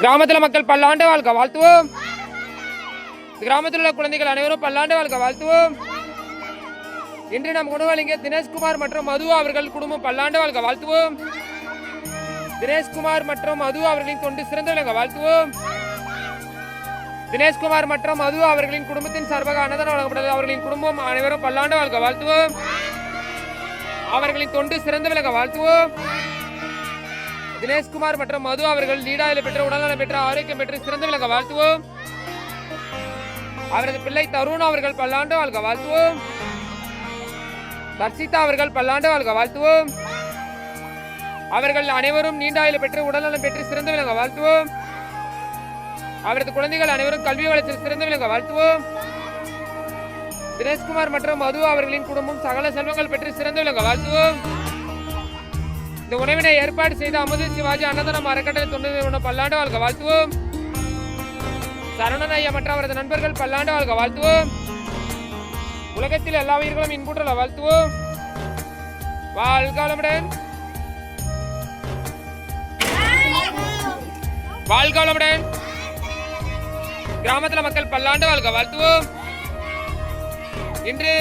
கிராமத்தில் மக்கள் பல்லாண்டு வாழ்க வாழ்த்துவோம். கிராமத்தில் உள்ள குழந்தைகள் அனைவரும் பல்லாண்டு வாழ்க வாழ்த்துவோம். இன்று நம் குணவலிங்க தினேஷ்குமார் மற்றும் மது அவர்கள் குடும்பம் பல்லாண்டு வாழ்க வாழ்த்துவோம். தினேஷ்குமார் மற்றும் மது அவர்களின் தொண்டு சிறந்து விளங்க வாழ்த்துவோம். தினேஷ்குமார் மற்றும் மது அவர்களின் குடும்பத்தின் சார்பாக அன்னதானம் வழங்கப்பட்டது. அவர்களின் குடும்பம் அனைவரும் பல்லாண்டு வாழ்க வாழ்த்துவோம். அவர்களின் தொண்டு சிறந்து விளங்க வாழ்த்துவோம். தினேஷ்குமார் மற்றும் மது அவர்கள் நீடாயில பெற்ற உடல்நலம் பெற்ற ஆரோக்கியம் பெற்று சிறந்து விளங்க வாழ்த்துவோம். அவரது பிள்ளை தருண் அவர்கள் பல்லாண்டு வாழ்க வாழ்த்துவோம். தர்ஷிதா அவர்கள் பல்லாண்டு வாழ்க வாழ்த்துவோம். அவர்கள் அனைவரும் நீண்டாயில பெற்று உடல்நலம் பெற்று சிறந்து விளங்க வாழ்த்துவோம். அவரது குழந்தைகள் அனைவரும் கல்வி வளர்ச்சியில் சிறந்து விளங்க வாழ்த்துவோம். தினேஷ்குமார் மற்றும் மது அவர்களின் குடும்பம் சகல செல்வங்கள் பெற்று சிறந்து விளங்க வாழ்த்துவோம். இந்த உணவினை ஏற்பாடு செய்த அமுது சிவாஜி அன்னதானம் அறக்கட்டளை தொண்டு நிறுவனம் பல்லாண்டு வாழ்க வாழ்த்துவோம். சரவணன் ஐயா மற்றும் அவரது நண்பர்கள் பல்லாண்டு வாழ்க வாழ்த்துவோம். உலகத்தில் எல்லா உயிர்களும் இன்புற்ற வாழ்த்துவோம். வாழ்க வளமுடன். வாழ்க வளமுடன். கிராமத்தில் மக்கள் பல்லாண்டு வாழ்க வாழ்த்துவோம். இன்று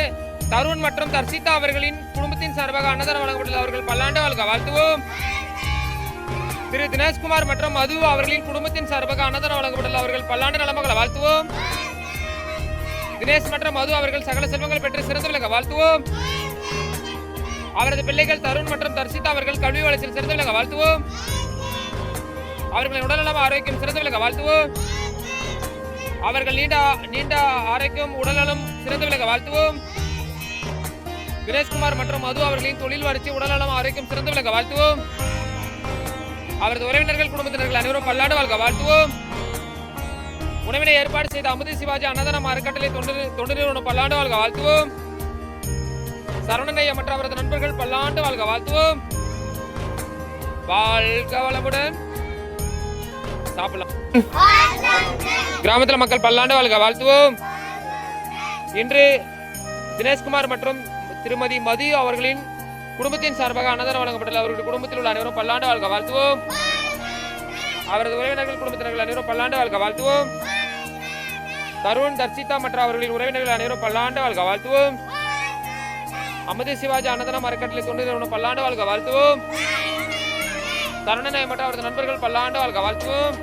தருண் மற்றும் தர்ஷிதா அவர்களின் குடும்பத்தின் சார்பாக அன்னதானம் வழங்கப்பட்டது. அவர்கள் பல்லாண்டு வாழ்க வாழ்த்துவோம். திரு தினேஷ்குமார் மற்றும் மது அவர்களின் குடும்பத்தின் சார்பாக அன்னதானம் வழங்கப்பட்டது. அவர்கள் பல்லாண்டு நலமகளை வாழ்த்துவோம். தினேஷ் மற்றும் மது அவர்கள் சகல செல்வங்கள் பெற்று சிறந்து விளங்க வாழ்த்துவோம். அவரது பிள்ளைகள் தருண் மற்றும் தர்ஷிதா அவர்கள் கல்வி வளர்ச்சியில் சிறந்து விளங்க வாழ்த்துவோம். அவர்களின் உடல்நலம் ஆரோக்கியம் சிறந்து விளங்க வாழ்த்துவோம். அவர்கள் நீண்ட ஆரோக்கியம் உடல்நலம் சிறந்து விளங்க வாழ்த்துவோம். தினேஷ்குமார் மற்றும் மது அவர்களின் தொழில் வளர்ச்சி உடல்நலம் ஆரோக்கியம் சிறந்து விளங்க வாழ்த்துவோம். அவரது உறவினர்கள் குடும்பத்தினர்கள் அனைவரும் பல்லாண்டு வாழ்க வாழ்த்துவோம். உணவினை ஏற்பாடு செய்த அமுது சிவாஜி அன்னதானம் அறக்கட்டளை தொண்டு நிறுவனம் பல்லாண்டு வாழ்க வாழ்த்துவோம். சரவணன் ஐயா மற்றும் அவரது நண்பர்கள் பல்லாண்டு வாழ்க வாழ்த்துவோம். வாழ்க வளமுடன். சாப்பிடலாம். கிராமத்தில் மக்கள் பல்லாண்டு வாழ்க வாழ்த்துவோம். இன்று தினேஷ்குமார் மற்றும் திருமதி மதி அவர்களின் குடும்பத்தின் சார்பாக அன்னதானம் வழங்கப்பட்டது. அவர்களுடைய குடும்பத்தில் உள்ள அனைவரும் பல்லாண்டு வாழ்க வாழ்த்துவோம். அவரது உறவினர்கள் குடும்பத்தினர்கள் அனைவரும் பல்லாண்டு வாழ்க வாழ்த்துவோம். தருண் தர்ஷிதா மற்றும் அவர்களின் உறவினர்கள் அனைவரும் பல்லாண்டு வாழ்க வாழ்த்துவோம். அமுது சிவாஜி அன்னதானம் அறக்கட்டளை தொண்டு நிறுவனம் பல்லாண்டு வாழ்க வாழ்த்துவோம். தருணன் மற்றும் அவரது நண்பர்கள் பல்லாண்டு வாழ்க வாழ்த்துவோம்.